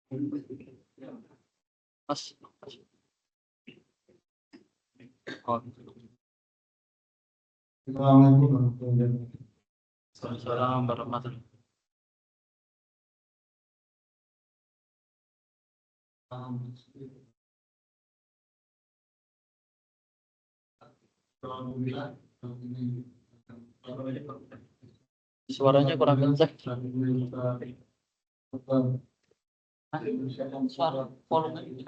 Mas. Oh. Assalamualaikum warahmatullahi wabarakatuh. Assalamualaikum warahmatullahi Suaranya kurang kencang. Suara volume.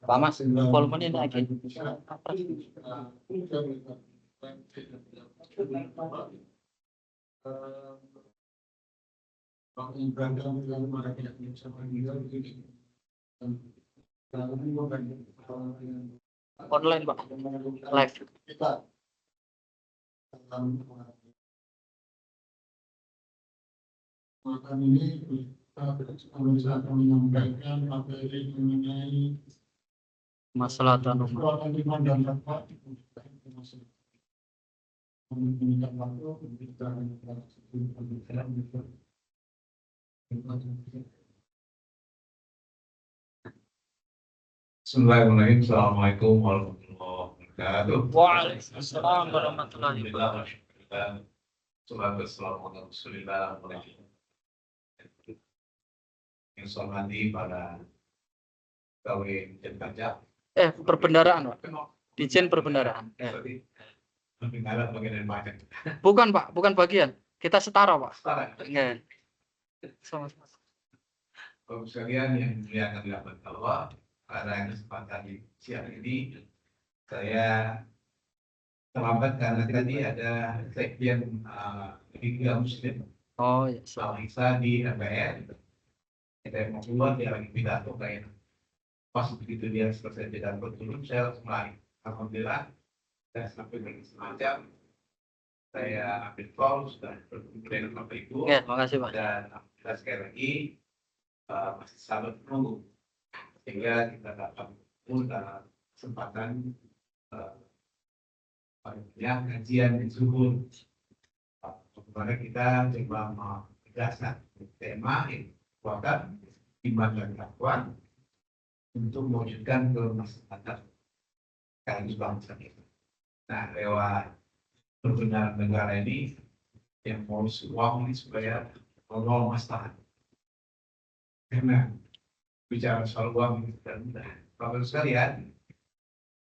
Pak Mas, volumenya lagi. Online Pak, live. Makan ini kita akan menyampaikan materi mengenai Masalah tanah. iman dan takwa. Bismillahirrahmanirrahim. Assalamualaikum warahmatullahi wabarakatuh. Waalaikumsalam warahmatullahi wabarakatuh. Salatu wassalamu ala Rasulillah. Yang saya hormati para pegawai Dijen Pajak. Perbendaraan Pak. Dijen Perbendaraan. Perbendaraan bagian dari pajak. Bukan Pak, bukan bagian. Kita setara Pak. Setara. Iya. Sama-sama. Bapak sekalian yang dimuliakan oleh Allah, pada kesempatan di siang ini saya terlambat karena tadi ada sekjen Liga Muslim Isa di MPR. Saya mau keluar, dia lagi pidato kayak pas begitu dia selesai pidato turun, saya langsung lari. Alhamdulillah, saya sampai dengan semacam saya ambil call, sudah bertemu dengan Bapak Ibu. Ya, makasih Pak. Dan alhamdulillah sekali lagi masih sabar menunggu sehingga kita dapat dalam kesempatan kajian di zuhur. Bagaimana kita coba menegaskan tema yang kuatkan iman dan takwa untuk mewujudkan kemaslahatan sekaligus bangsa kita. Nah, lewat perbenaran negara ini yang mau uang ini supaya membawa maslahat. Karena bicara soal uang itu tidak mudah. Bapak sekalian,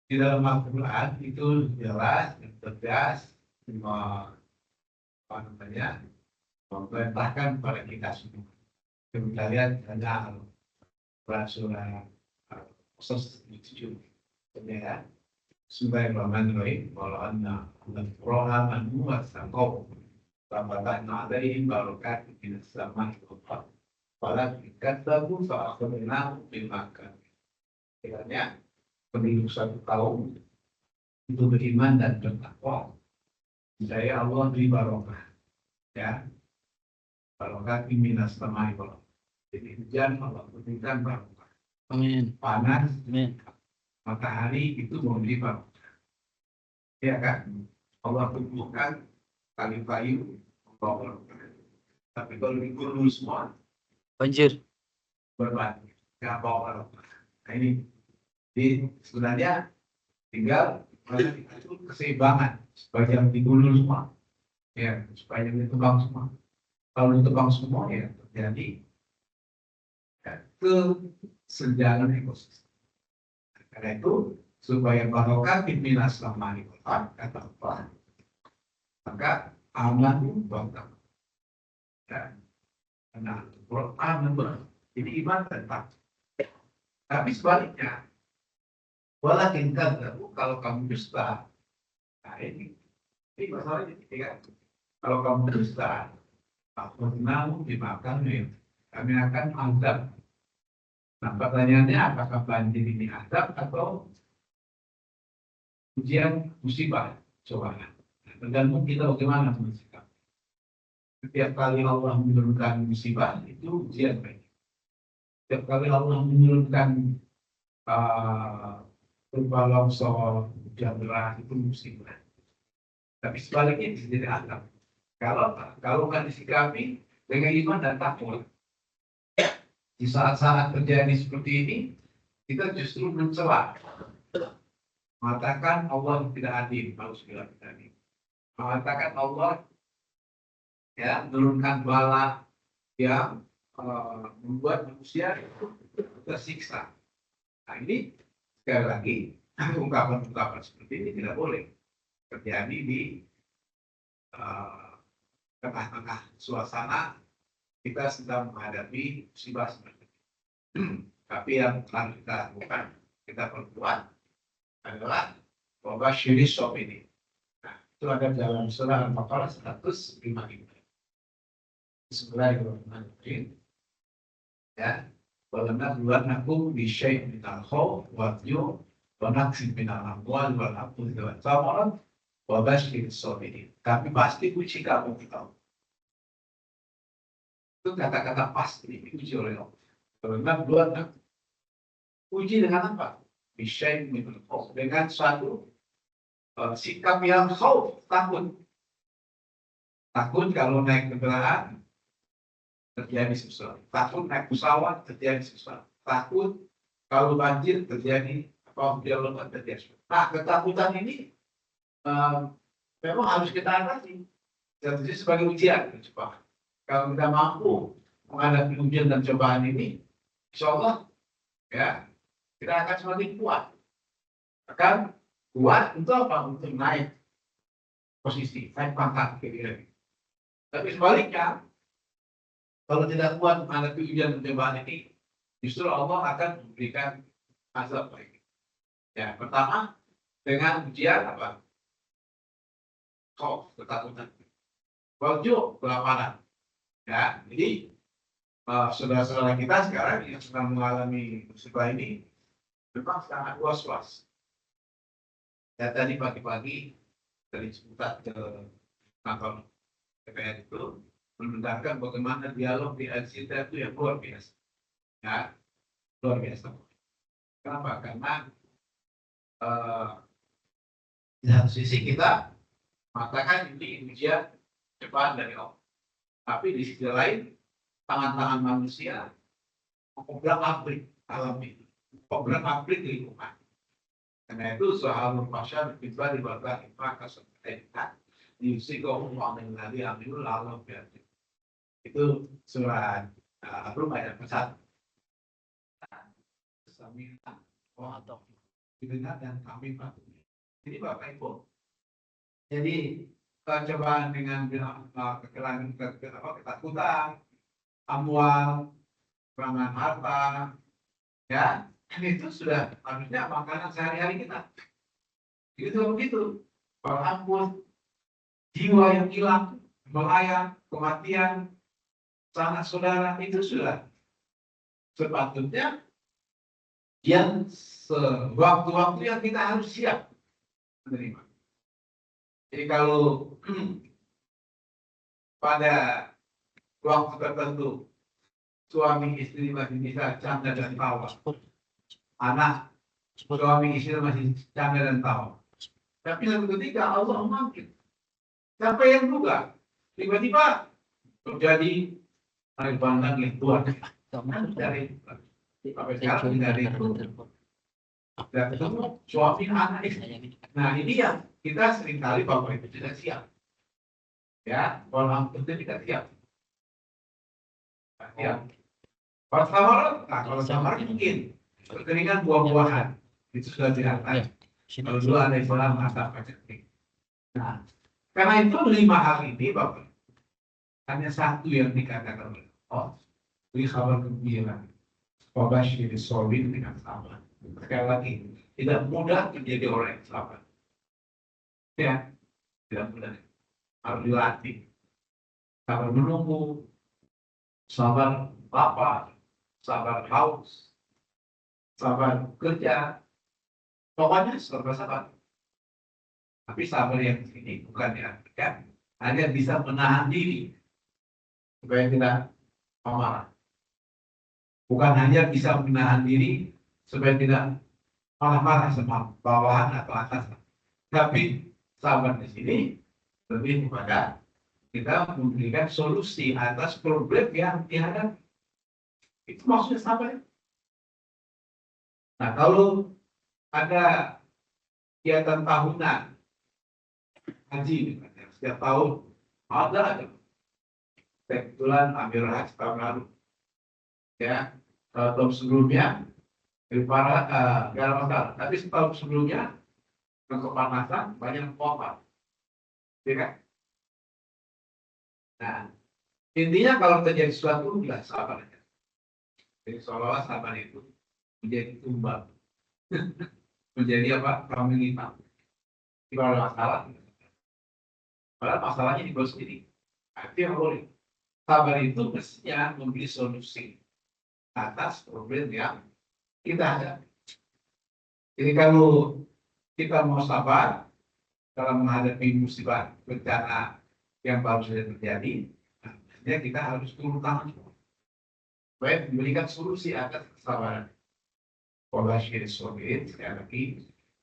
di dalam Al-Quran itu jelas dan tegas memerintahkan kepada kita semua. Kita lihat ada surah khusus 7 ya. Bismillahirrahmanirrahim. Walau anna al-Qur'an an-nuwa saqaw fafatahna alaihim barakatin minas sama'i wal ardh. Walakin kadzabu fa'akhadnahum bil makan. Kiranya penduduk satu kaum itu beriman dan bertakwa, saya Allah beri barokah, ya, barokah minas sama'i wal ardh. Jadi hujan Allah berikan barokah. Amin. Panas, Amin. matahari itu memberi barokah, ya kan? Allah tumbuhkan kali kayu membawa barokah. Tapi kalau digulung semua Banjir. berbalik, nggak bawa barokah. Nah ini, jadi sebenarnya tinggal itu keseimbangan supaya yang digulung semua, ya, supaya yang ditebang semua. Kalau ditebang semua ya terjadi kesenjangan ekosistem. Karena itu supaya barokah minas sama'i wal ardh, kata Allah, maka aman barokah. Dan karena Quran ini iman dan takwa. Tapi sebaliknya, walakin kadzabu, kalau kamu dusta, nah ini masalahnya kan. Kalau kamu dusta, akhadnahum bimakan, kami akan azab. Nah, pertanyaannya apakah banjir ini azab atau ujian musibah, cobaan? Nah, tergantung kita bagaimana bersikap. Setiap kali Allah menurunkan musibah itu ujian bagi. Setiap kali Allah menurunkan berupa longsor, hujan deras itu musibah. Tapi sebaliknya bisa jadi azab. Kalau nggak disikapi dengan iman dan takwa, di saat-saat terjadi seperti ini, kita justru mencela, mengatakan Allah tidak adil, Alhamdulillah tidak adil. Mengatakan Allah ya menurunkan bala yang membuat manusia tersiksa. Nah ini sekali lagi ungkapan-ungkapan seperti ini tidak boleh terjadi di tengah-tengah suasana kita sedang menghadapi musibah seperti ini. Tapi yang harus kita lakukan, kita perbuat adalah wabasyiri ini. Nah, itu ada dalam surah Al-Baqarah 155. Bismillahirrahmanirrahim. Ya, walanabluwannakum bisyai'in minal khawf wal-ju' wa naqsin minal amwal wal anfusi wath thamarat wa basyirus sabirin. Tapi pasti uji kamu kita. Itu kata-kata pasti diuji oleh Allah. Walanabluwannakum. Uji dengan apa? Bisyai'in minal khawf, dengan suatu sikap yang khauf, takut. Takut kalau naik kendaraan terjadi sesuatu. Takut naik pesawat terjadi sesuatu. Takut kalau banjir terjadi apa hujan lebat terjadi sesuatu. Nah, ketakutan ini memang harus kita atasi. Jadi sebagai ujian, coba. Kalau kita mampu menghadapi ujian dan cobaan ini, insya Allah ya kita akan semakin kuat. Akan kuat untuk apa? Untuk naik posisi, naik pangkat kira-kira. Tapi sebaliknya, kalau tidak kuat menghadapi ujian dan cobaan ini, justru Allah akan memberikan azab lagi. Ya, pertama dengan ujian apa? Khauf, ketakutan. Wajib, kelaparan. Ya, jadi saudara-saudara kita sekarang yang sedang mengalami musibah ini memang sangat was-was. Ya, tadi pagi-pagi dari seputar ke kantor DPR itu mendengarkan bagaimana dialog di LCT itu yang luar biasa. Ya, luar biasa. Kenapa? Karena di satu sisi kita mengatakan ini ujian cobaan dari Allah. Tapi di sisi lain, tangan-tangan manusia mengobrak-abrik alam ini, mengobrak-abrik lingkungan. Karena itu soal masyarakat kita dibatalkan maka sebenarnya diusiko uang dengan diambil lalu berarti itu surat Rum ayat 1. Samina atau didengar dan kami patuh. Jadi Bapak Ibu, jadi cobaan dengan ketakutan, amwal, kekurangan harta, ya itu sudah harusnya makanan sehari-hari kita. Itu begitu. Walaupun jiwa yang hilang, melayang, kematian, sanak saudara itu sudah sepatutnya yang sewaktu-waktu yang kita harus siap menerima. Jadi kalau pada waktu tertentu suami istri masih bisa canda dan tawa, anak suami istri masih canda dan tawa, tapi satu ketika Allah memanggil, siapa yang duga tiba-tiba terjadi air bandang yang Tuhan dari sampai sekarang tidak ada itu dan ketemu suami anak istri. Nah ini yang kita seringkali Bapak Ibu tidak siap. Ya, kalau penting tidak siap. Ya. Kalau samar mungkin kekeringan buah-buahan itu sudah diangkat. Kalau dulu ada istilah mata paceklik. Nah, karena itu 5 hal ini Bapak, hanya satu yang dikatakan oleh Allah. Beri kabar gembira. Wabasyiri sobin dengan sabar. Sekali lagi, tidak mudah menjadi orang yang sabar. Ya, tidak mudah. Harus dilatih. Sabar menunggu, sabar lapar, sabar haus, sabar kerja. Pokoknya serba sabar. Tapi sabar yang ini bukan diartikan hanya bisa menahan diri supaya tidak marah. Bukan hanya bisa menahan diri supaya tidak marah-marah sama bawahan atau atasan. Tapi sabar di sini lebih kepada kita memberikan solusi atas problem yang dihadapi. Itu maksudnya sabar. Nah, kalau ada kegiatan tahunan haji misalnya, setiap tahun ada aja. Kebetulan ambil haji tahun lalu, ya tahun sebelumnya gak ada masalah. Tapi setahun sebelumnya kepanasan banyak wafat, ya kan? Nah, intinya kalau terjadi sesuatu tidak sabar aja. Jadi seolah-olah sabar itu menjadi tumbal, menjadi apa? Kambing hitam. Kalau ada masalah, padahal masalahnya di bawah sendiri. Itu yang boleh. Sabar itu mestinya memberi solusi atas problem yang kita hadapi. Jadi kalau kita mau sabar dalam menghadapi musibah bencana yang baru saja terjadi, artinya kita harus turun tangan supaya memberikan solusi atas kesabaran. Wabashir sobirin, sekali lagi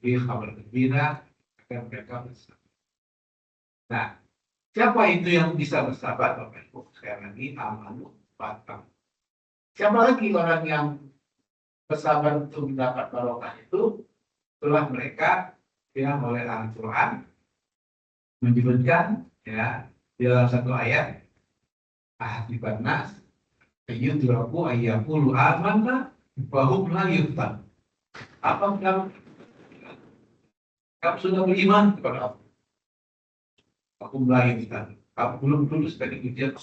di kabar gembira agar mereka bersabar. Nah, siapa itu yang bisa bersabar? Bapak Ibu, sekali lagi amanu batang. Siapa lagi orang yang bersabar untuk mendapat barokah itu? Itulah mereka yang oleh Al-Quran menyebutkan ya di dalam satu ayat ahadiban nas ayyudraku ayyaqulu amanna wa hum la yuftan. Apa kamu sudah beriman kepada Allah? Aku mulai yuftan. Kamu belum lulus dari ujian.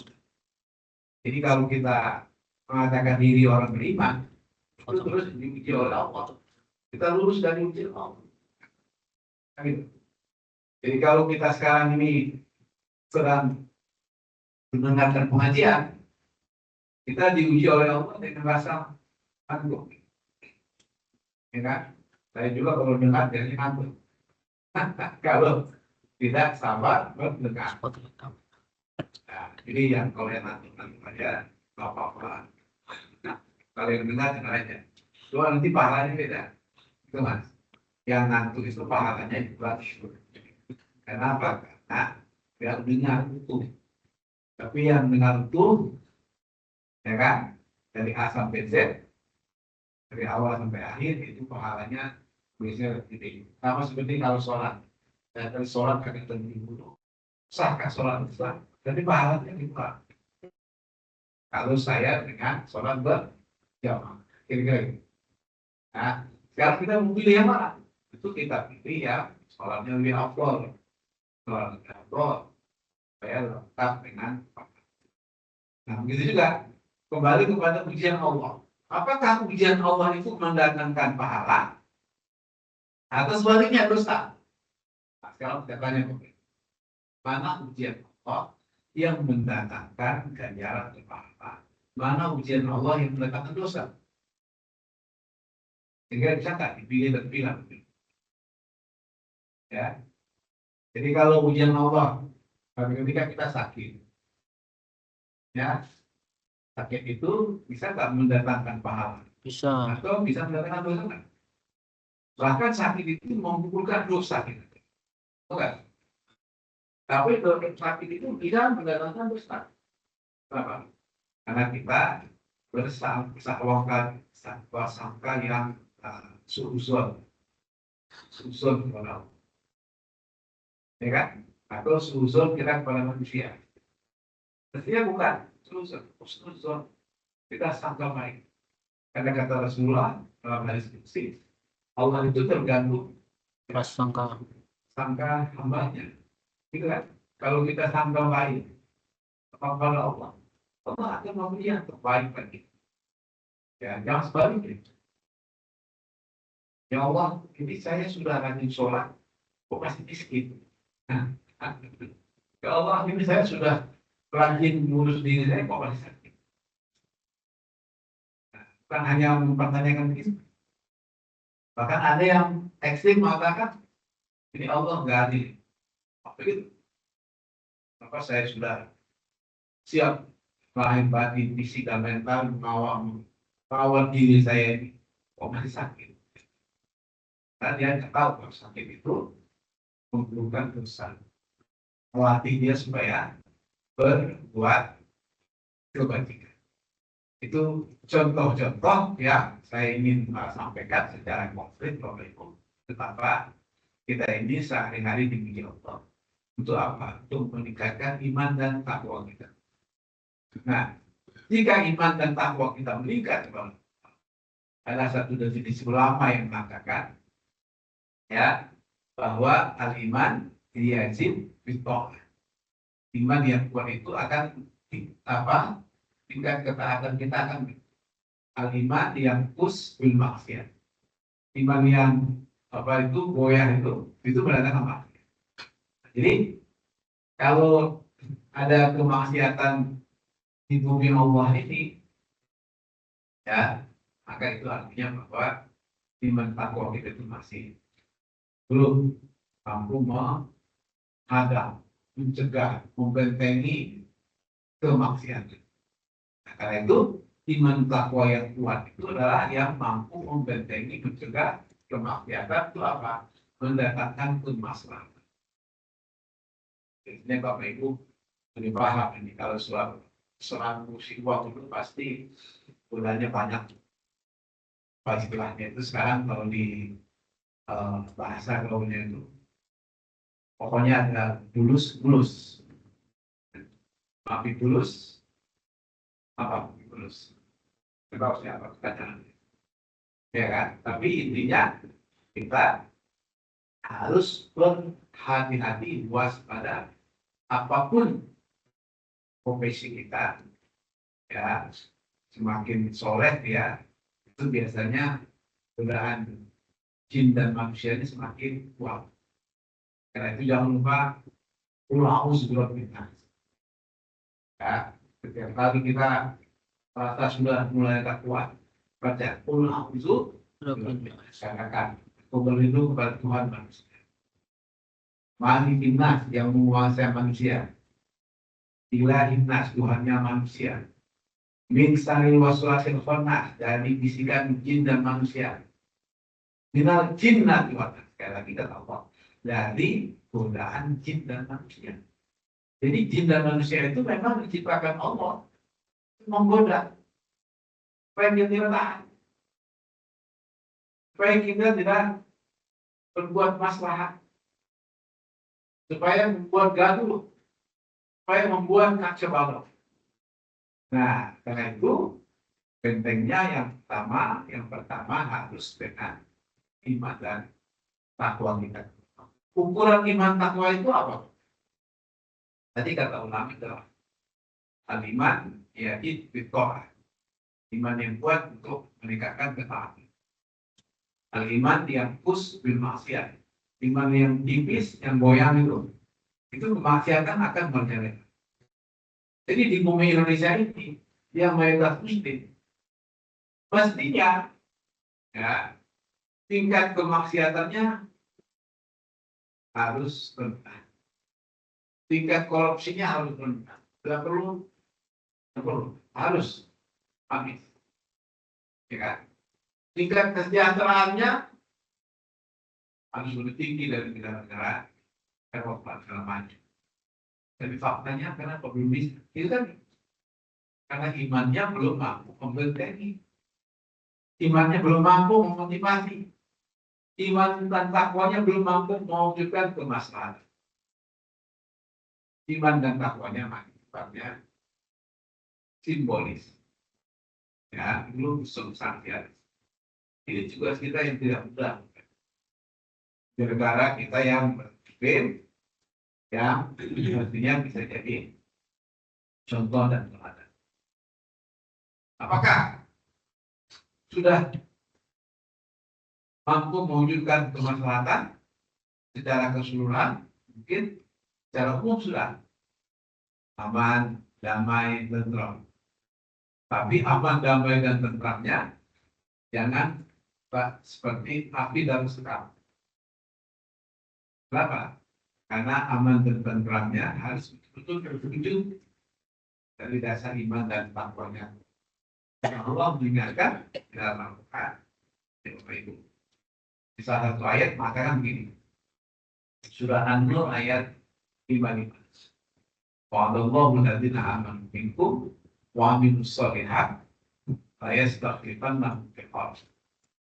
Jadi kalau kita mengatakan diri orang beriman, itu terus diuji oleh Allah. Kita lulus dari ujian Allah. Jadi kalau kita sekarang ini sedang mendengarkan pengajian, kita diuji oleh Allah dengan rasa ngantuk. Ya kan? Saya juga kalau dengar jadi ngantuk. Kalau tidak sabar mendengar. Nah, jadi yang kalau yang ngantuk aja nggak apa-apa. Nah, kalau yang dengar aja. Cuma nanti pahalanya beda. Itu mas. Yang ngantuk itu pahalanya berat. Kenapa? Karena yang dengar utuh. Tapi yang dengar utuh, ya kan, dari A sampai Z, dari awal sampai akhir itu pahalanya biasanya lebih tinggi. Sama seperti kalau sholat, ya, dari sholat akan tertinggi dulu. Sahkah sholat Islam? Jadi pahalanya dikurang. Kalau saya dengan sholat berjamaah, kira-kira gitu. Nah, sekarang kita mau pilih yang mana? Itu kita pilih yang sholatnya lebih afdol. Sholat lebih afdol, supaya lengkap dengan. Nah, begitu juga kembali kepada ujian Allah. Apakah ujian Allah itu mendatangkan pahala atau sebaliknya dosa? Nah, sekarang kita tanya, mana ujian Allah yang mendatangkan ganjaran atau pahala? Mana ujian Allah yang mendatangkan dosa? Sehingga bisa nggak dipilih dan pilih? Ya. Jadi kalau ujian Allah, ketika kita sakit, ya, sakit itu bisa nggak mendatangkan pahala? Bisa. Atau bisa mendatangkan dosa nggak? Bahkan sakit itu mengumpulkan dosa kita. Bukan. Tapi sakit itu tidak mendatangkan dosa. Kenapa? Karena kita bersangka yang suuzon kepada Allah. Ya kan? Atau suuzon kita kepada manusia. Mestinya bukan suuzon. Kita sangka baik. Karena kata Rasulullah dalam hadis qudsi, Allah itu tergantung Prasangka. sangka hambanya. Gitu kan? Kalau kita sangka baik kepada Allah, Allah akan memberi yang terbaik bagi kita. Ya, jangan sebaliknya. Ya Allah, ini saya sudah rajin sholat, kok masih miskin? Ya Allah, ini saya sudah rajin ngurus diri saya, kok masih sakit? Bukan hanya mempertanyakan begitu. Bahkan ada yang ekstrim mengatakan, ini Allah nggak adil. Begitu. Maka saya sudah siap lahir batin, fisik dan mental mengawal diri saya ini, kok masih sakit? Karena dia nggak tahu kalau sakit itu membutuhkan dosa. Melatih dia supaya berbuat kebajikan. Itu contoh-contoh yang saya ingin sampaikan secara konkret Bapak Ibu. Betapa kita ini sehari-hari dipuji Allah. Untuk apa? Untuk meningkatkan iman dan takwa kita. Nah, jika iman dan takwa kita meningkat, ada satu definisi ulama yang mengatakan, ya, bahwa al-iman yajib bitto'ah. Iman yang kuat itu akan tingkat ketaatan kita akan al-iman yang kus bil maksiat. Iman yang goyah itu mendatangkan maksiat. Jadi kalau ada kemaksiatan di bumi Allah ini, ya, maka itu artinya bahwa iman takwa kita itu masih belum mampu menghadang, mencegah, membentengi kemaksiatan. Nah, karena itu iman takwa yang kuat itu adalah yang mampu membentengi, mencegah kemaksiatan itu apa? Mendatangkan kemaslahatan. Jadi Bapak Ibu lebih paham ini kalau soal musibah itu pasti gunanya banyak. Istilahnya itu sekarang kalau di bahasa gaulnya itu pokoknya ada bulus, api bulus, apa bulus? Kita siapa kacang, ya kan? Tapi intinya kita harus berhati-hati waspada apapun profesi kita, ya, semakin soleh ya, itu biasanya godaan jin dan manusia ini semakin kuat. Karena itu jangan lupa ulang sebelum kita. Ya, setiap kali kita rasa sudah mulai tak kuat, baca ulang itu katakan aku berlindung kepada Tuhan manusia. Mani Nas yang menguasai manusia. Ilahi Nas Tuhannya manusia. Min saril waswasil khannas, dari bisikan jin dan manusia. Minal jinnati wal ins, sekali lagi kata Allah, dari godaan jin dan manusia. Jadi jin dan manusia itu memang diciptakan Allah menggoda supaya kita tidak tahan, supaya kita tidak berbuat maslahat, supaya membuat gaduh, supaya membuat kacau balau. Nah, karena itu bentengnya yang pertama harus dengan iman dan takwa kita. Ukuran iman takwa itu apa? Tadi kata ulama adalah al-iman yaitu bitto'ah. Iman yang kuat untuk meningkatkan ketaatan. Al-iman yang kus bil maksiat. Iman yang tipis, yang goyang itu kemaksiatan akan berjalan. Jadi di bumi Indonesia ini yang mayoritas muslim, pastinya ya, tingkat kemaksiatannya harus rendah. Tingkat korupsinya harus rendah. Tidak perlu, harus habis. Ya kan? Tingkat kesejahteraannya harus lebih tinggi dari negara-negara Eropa segala macam. Tapi faktanya kenapa belum bisa? Itu kan karena imannya belum mampu membentengi. Imannya belum mampu memotivasi. Iman dan takwanya belum mampu mewujudkan kemaslahatan. Iman dan takwanya sifatnya simbolis. Ya, belum substansial. Ini juga kita yang tidak mudah. Di negara kita yang berpikir, yang artinya bisa jadi contoh dan teladan. Apakah sudah mampu mewujudkan kemaslahatan secara keseluruhan? Mungkin secara umum sudah aman, damai, tentram. Tapi aman, damai, dan tentramnya jangan seperti api dalam sekam. Kenapa? Karena aman dan tentramnya harus betul-betul terwujud dari dasar iman dan takwanya. Allah mengingatkan dalam Al-Quran, Ibu. Di salah satu ayat mengatakan begini, surah An-Nur ayat 55. Wa'adallahu alladziina aamanu minkum wa 'amilus shalihaat la yastakhlifannahum fil ardh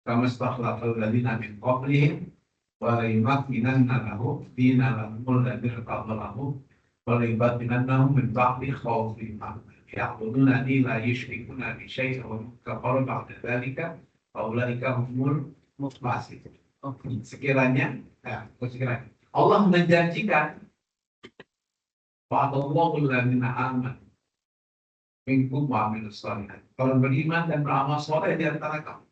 kama istakhlafal ladziina min qablihim wa la yumakkinanna lahum diinahum alladzi irtadha lahum wa la yubaddilannahum min ba'di khawfihim ya'budunani la yusyrikuna bi syai'in wa kafaru ba'da dzalika fa ulaika humul fasiqun. Sekiranya Allah menjanjikan wa'adallahu alladziina aamanu minkum wa 'amilus shalihaat, kalau beriman dan beramal saleh di antara kamu,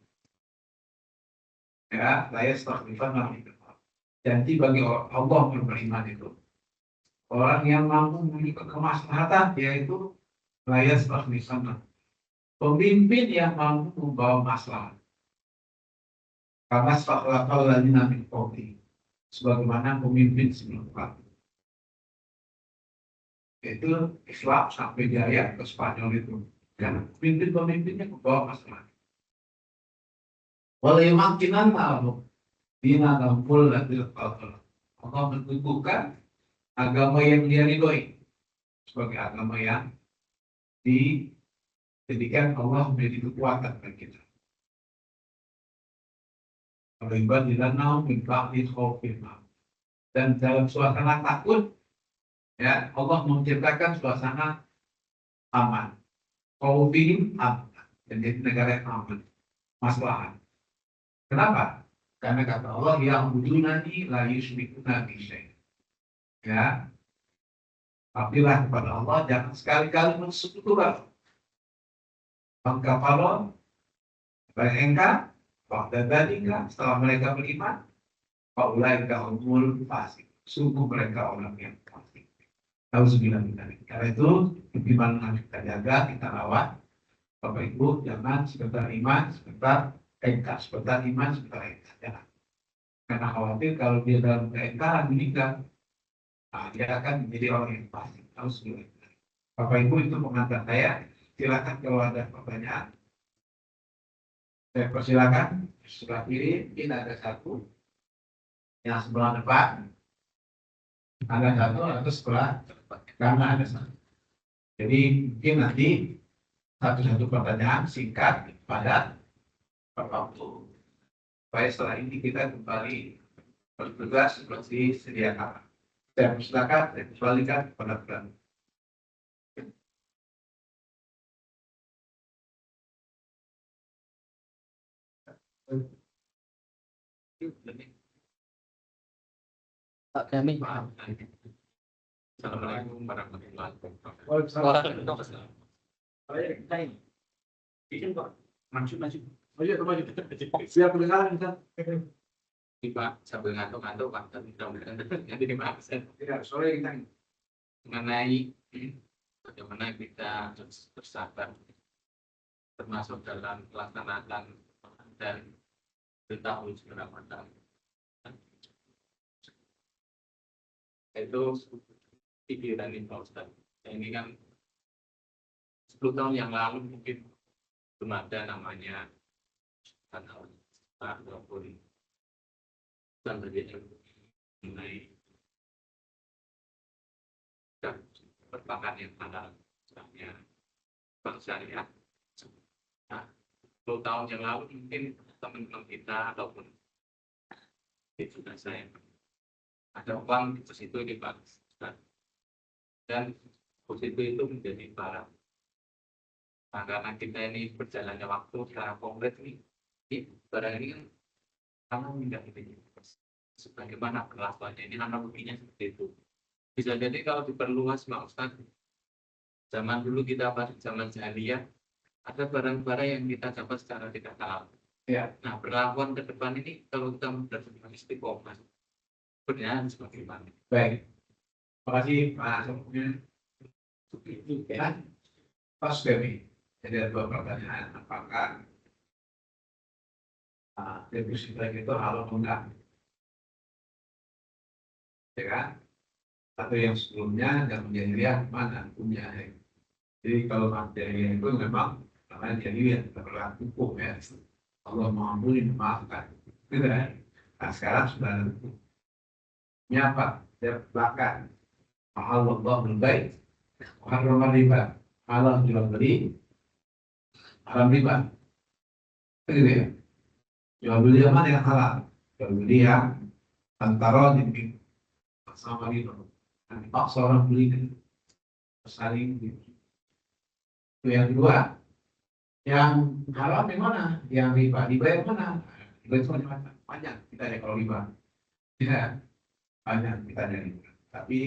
ya, la yastakhlifannahum fil ardh. Janji bagi Allah yang beriman itu orang yang mampu memiliki kemaslahatan, yaitu la yastakhlifannahum, pemimpin yang mampu membawa maslahat. Karena istakhlafal ladziina min qablihim, sebagaimana pemimpin sebelum kami. Itu Islam sampai jaya ke Spanyol itu, karena pemimpin-pemimpinnya membawa masalah. Oleh makinan tahu dina dampul dan Allah menentukan agama yang dia ridhoi sebagai agama yang dijadikan Allah menjadi kekuatan bagi kita. Oleh ibadillah min ba'di khaufin, dan dalam suasana takut, ya, Allah menciptakan suasana aman. Khaufin aman, dan jadi negara yang aman, maslahat. Kenapa? Karena kata Allah yang budunani la yusyrikuna bi syai'. Ya, abdilah kepada Allah, jangan sekali-kali bersekutu. Maka kalau mereka pada dalika setelah mereka beriman, faulaika humul fasik, sungguh mereka orang yang fasik. Nauzubillah min dzalik. Karena itu bagaimana kita jaga, kita rawat. Bapak Ibu jangan sebentar iman, sebentar engkar, sebentar iman, sebentar engkar. Jangan. Karena khawatir kalau dia dalam keengkaran meninggal, dia akan menjadi orang yang fasik. Nauzubillah. Bapak Ibu, itu pengantar saya. Silakan kalau ada pertanyaan. Saya persilakan. Sebelah kiri ini ada satu, yang sebelah depan ada satu, atau sebelah karena ada satu. Jadi mungkin nanti satu-satu pertanyaan singkat padat waktu. Supaya setelah ini kita kembali bertugas seperti sedia kala. Saya persilakan, saya kembalikan kepada Tuhan. Pak kami. Assalamualaikum warahmatullahi wabarakatuh. Waalaikumsalam. Izin Pak, maju. Siap kedengaran kita. Ini Pak, sambil ngantuk-ngantuk Pak, tapi mudah-mudahan jadi dimaafkan. Ya, sore kita mengenai bagaimana kita harus bersabar, termasuk dalam pelaksanaan dan perintah ujian Ramadan. Itu pikiran ini Pak Ustaz. Ini kan 10 tahun yang lalu mungkin belum ada namanya kanal ataupun dan berbicara mengenai dan perbankan yang halal, misalnya bank syariah. Nah, 10 tahun yang lalu mungkin teman-teman kita ataupun juga saya ada uang di situ di bank, dan positif itu menjadi barang. Nah, karena kita ini berjalannya waktu secara konkret ini barang ini kan kamu tidak ini sebagaimana perlakuannya, ini analoginya seperti itu. Bisa jadi kalau diperluas Pak Ustaz, zaman dulu kita pada zaman jahiliyah ada barang-barang yang kita dapat secara tidak halal. Ya. Nah, perlakuan ke depan ini kalau kita benar-benar istiqomah sebenarnya sebagaimana. Baik. Terima kasih Pak Sofyan. Ya, Pak Sofyan. Jadi ada 2 pertanyaan. Apakah deposito itu halal atau enggak? Ya kan? Atau yang sebelumnya yang menjadi mana punya. Jadi kalau materi itu memang namanya jadi berlaku hukum ya. Allah mengampuni, memaafkan. Gitu kan? Nah, sekarang sudah ada hukum. Ini apa? Dia belakang. Mahal Allah baik. haram riba, halal jual beli, haram riba. Gitu ya. Jual beli yang mana yang halal? Jual beli yang antara jadi sama riba. Nanti paksa orang beli kan saling gitu. Itu yang kedua. Yang halal yang mana? Yang riba. Riba yang mana? Riba itu macam-macam. Banyak kita ada kalau riba. Ya, banyak kita ada riba. Tapi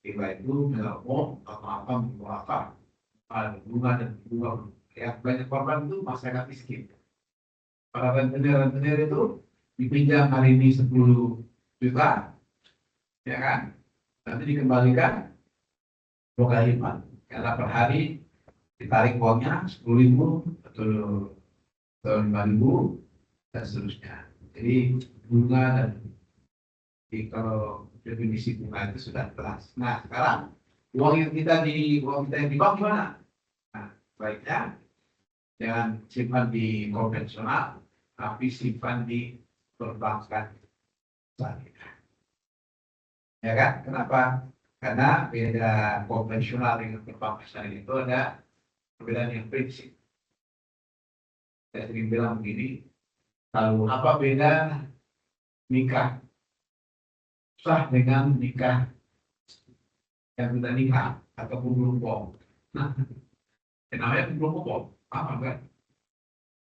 riba itu melomok atau apa apa ada bunga dan bunga. Ya, banyak korban itu masyarakat miskin. Para rentenir itu dipinjam hari ini 10 juta, ya kan? Nanti dikembalikan 2 kali lipat. Karena per hari ditarik uangnya 10.000 atau 5.000 dan seterusnya. Jadi bunga dan kalau definisi bunga itu sudah jelas. Nah sekarang uang kita yang di bank gimana? Nah baiknya jangan simpan di konvensional, tapi simpan di perbankan syariah. Ya kan? Kenapa? Karena beda konvensional dengan perbankan syariah itu ada perbedaan yang prinsip. Saya sering bilang begini, kalau apa beda nikah sah dengan nikah yang sudah nikah ataupun belum bom? Nah, namanya belum bom, apa kan?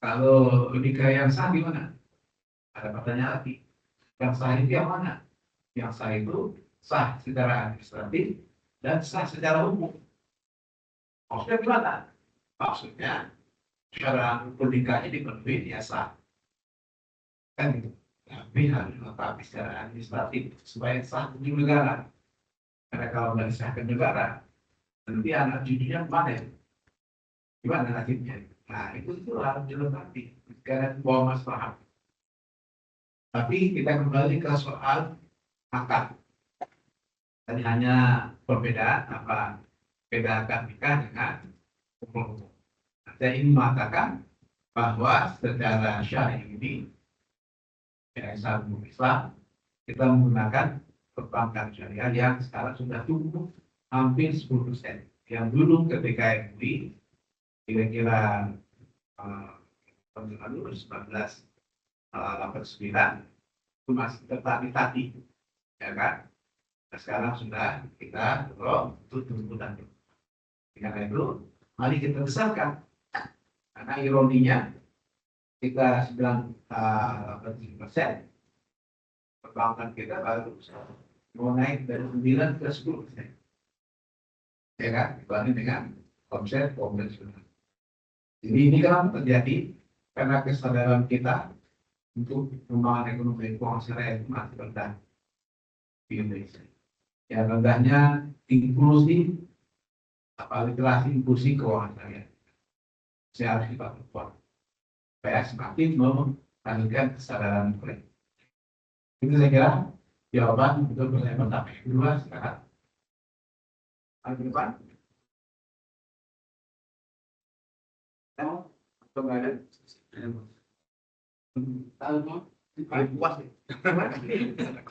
Kalau nikah yang sah gimana? Ada pertanyaan lagi. Yang sah itu yang mana? Yang sah itu sah secara administratif dan sah secara hukum. Maksudnya gimana? Maksudnya cara pernikahannya dipenuhi dia sah. Kan gitu. Tapi harus dilengkapi secara administratif supaya sah di negara. Karena kalau nggak disahkan negara, nanti anak cucunya kemana ya? Gimana nasibnya? Nah itu harus dilengkapi karena bawa masalah. Tapi kita kembali ke soal akad. Tadi hanya perbedaan apa? Bedakan nikah dengan hukum. Saya ingin mengatakan bahwa secara syar'i ini Islam kita menggunakan perbankan syariah yang sekarang sudah tumbuh hampir 10%. Yang dulu ketika MUI kira-kira tahun lalu 1989 itu masih tertati-tati, ya kan? Nah, sekarang sudah kita dorong untuk tumbuh dan tumbuh. Karena itu mari kita besarkan. Karena ironinya kita 9% perbankan kita baru mau naik dari 9 ke 10%. Ya kan? Dibanding dengan konsep konvensional. Jadi ini kan terjadi karena kesadaran kita untuk pengembangan ekonomi keuangan syariah itu masih rendah di Indonesia. Ya rendahnya inklusi, literasi inklusi keuangan syariah. Saya harus kita perkuat supaya semakin meningkatkan kesadaran mereka. Itu saya kira jawaban untuk pertanyaan pertama. Kedua sekarang. Ke depan. Atau nggak ada? Puas.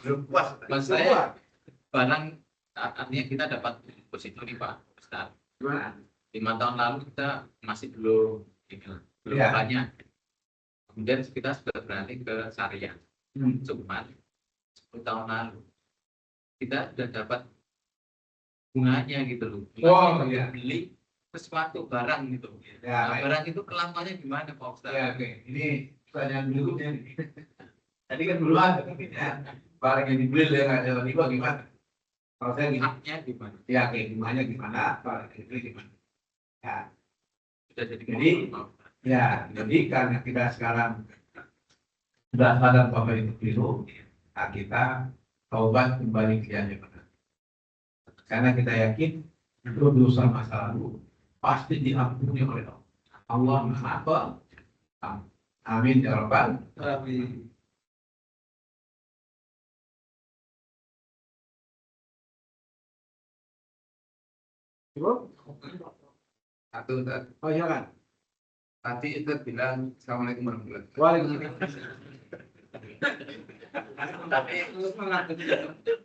Belum puas. Mas saya barang artinya kita dapat deposito nih Pak Ustaz. Gimana? 5 tahun lalu kita masih belum Ya. banyak. Kemudian kita sudah beralih ke syariah. Cuma 10 tahun lalu kita sudah dapat bunganya gitu loh. Oh iya. Beli sesuatu barang gitu. Ya, Nah, barang itu kelamannya gimana Pak Ustaz? Ya, oke. Ini pertanyaan berikutnya. Tadi kan belum ada ya. Barang yang dibeli dengan ada riba gimana? Kalau saya gini, Haknya gimana? ya oke, bunganya gimana? Barang yang dibeli gimana? Ya, Sudah jadi jadi karena kita sekarang sudah sadar bahwa itu keliru, nah kita taubat kembali ke yang benar. Karena kita yakin itu dosa masa lalu pasti diampuni oleh Allah. Allah Maha Amin ya Rabbal Alamin. Satu, oh iya kan? Tadi itu bilang Assalamualaikum warahmatullahi wabarakatuh.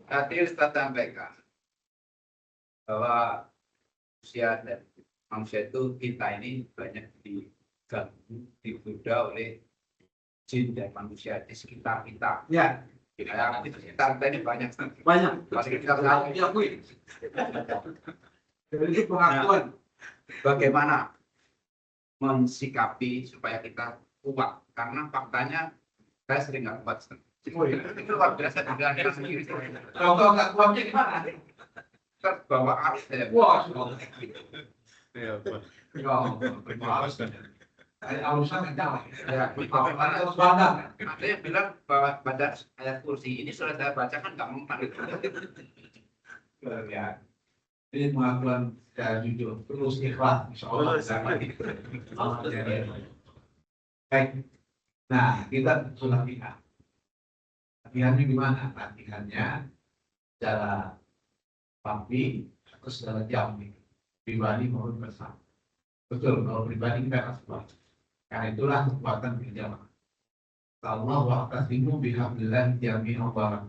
Tadi Ustaz sampaikan bahwa manusia dan manusia itu kita ini banyak diganggu, digoda oleh jin dan manusia di sekitar kita. Ya, Kayak di sekitar kita ini banyak. banyak. Pasti kita tahu. Diakui. Jadi itu pengakuan. Bagaimana mensikapi supaya kita kuat? Karena faktanya saya sering nggak kuat. Oh, iya. Itu luar biasa dengan diri sendiri. Kalau nggak kuatnya gimana? Terbawa arus saya. Wah, Iya, Pak. alusan kencang. Ya, Harus bangga. ada yang bilang bahwa baca ayat kursi ini sudah saya bacakan nggak mempan. Ya. Ini pengakuan secara jujur, terus ikhlas, insya Allah bisa mati. Baik. Nah, kita sudah latihan. Latihannya gimana? Latihannya secara papi atau secara jam, pribadi maupun bersama. Betul, kalau pribadi kita harus kuat. Karena itulah kekuatan berjamaah. Allah wa'tasimu bihablillah jami'an wa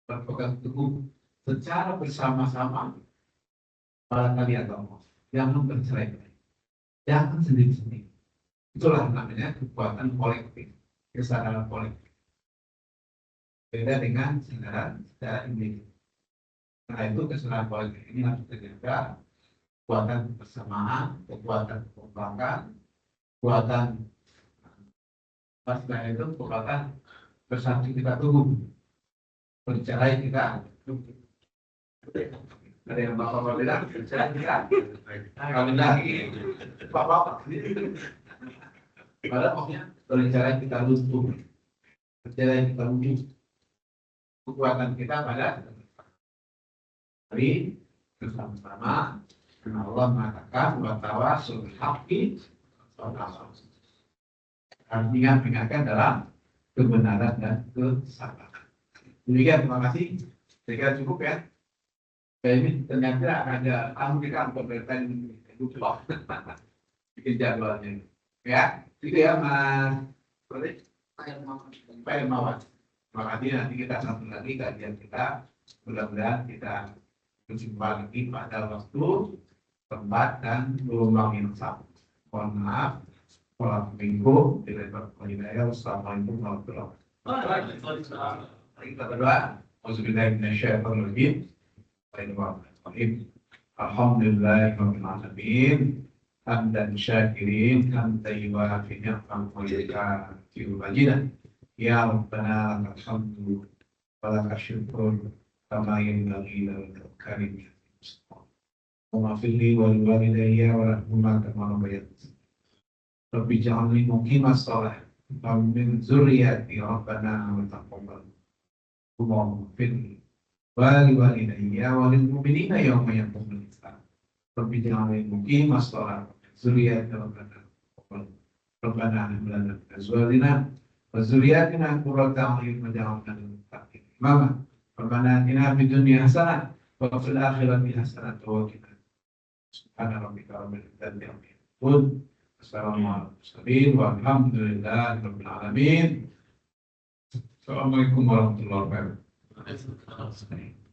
berpegang teguh secara bersama-sama pada kalian Allah. Jangan bercerai-berai. Jangan sendiri-sendiri. Itulah namanya kekuatan kolektif, kesadaran kolektif. Beda dengan kesadaran secara individu. Karena itu kesadaran kolektif ini harus terjaga. Kekuatan bersamaan, kekuatan kekompakan, kekuatan pasca itu kekuatan bersatu kita tunggu, bercerai kita. Ada yang bapak bilang bercerai kita. Kalau lagi bapak, pada pokoknya bercerai kita luntur, bercerai kita luntur. Kekuatan kita pada hari bersama-sama. Allah mengatakan watawasul haqqi artinya mengingatkan dalam kebenaran dan kesabaran. Demikian, terima kasih. Saya kira cukup ya. Ini ternyata ada tamu kita pemerintah yang lupa bikin jadwalnya. Ya, itu ya Mas. Pak Hermawan. Terima kasih. Nanti kita sambung lagi kajian kita. Mudah-mudahan kita berjumpa lagi pada waktu, tempat dan gelombang yang sama. Mohon maaf. Assalamualaikum warahmatullahi wabarakatuh. Assalamualaikum warahmatullahi wabarakatuh. Kita berdoa. Auzubillahi minasyaitonir rajim. Bismillahirrahmanirrahim. Alhamdulillahirabbil alamin. Hamdan syakirin, hamdan yuwafi ni'mahu wa yukafi'u majidah. Ya Rabbana lakal hamdu wa lakal syukur kama yanbaghi lil karim. Maghfirli wa liwalidayya wa lahumma kama rabbayani. Rabbi ja'alni muqimas shalah wa min dzurriyyati rabbana wa taqabbal. Allahumma ighfirli wa liwalidayya wa lil mu'minina yawma yaqumul hisab. Rabbi ja'alni muqimas shalah wa min dzurriyyati rabbana wa taqabbal. Rabbana hab lana min azwajina wa dzurriyyatina qurrata a'yun waj'alna lil muttaqin imama. Rabbana atina fid dunya hasanah wa fil akhirati hasanah wa qina Subhana rabbika rabbil izzati amma yasifun. Assalamualaikum warahmatullahi wabarakatuh. Assalamualaikum warahmatullahi wabarakatuh.